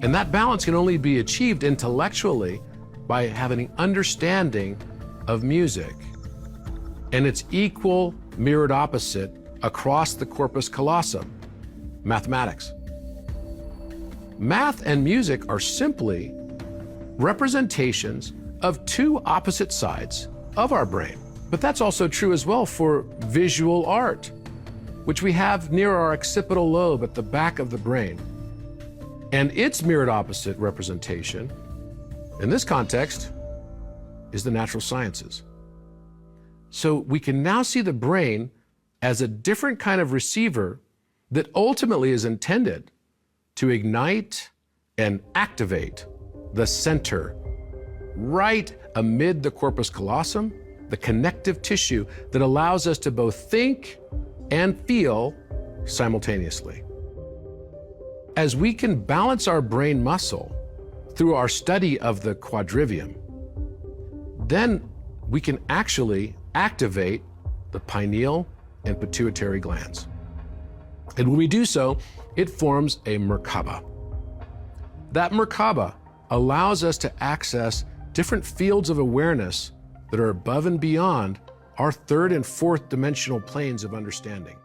And that balance can only be achieved intellectually by having an understanding of music and its equal mirrored opposite across the corpus callosum, mathematics. Math and music are simply representations of two opposite sides of our brain. But that's also true as well for visual art, which we have near our occipital lobe at the back of the brain. And its mirrored opposite representation, in this context, is the natural sciences. So we can now see the brain as a different kind of receiver that ultimately is intended to ignite and activate the center right amid the corpus callosum, the connective tissue that allows us to both think and feel simultaneously. As we can balance our brain muscle through our study of the quadrivium, then we can actually activate the pineal and pituitary glands. And when we do so, it forms a Merkaba. That Merkaba allows us to access different fields of awareness that are above and beyond our third and fourth dimensional planes of understanding.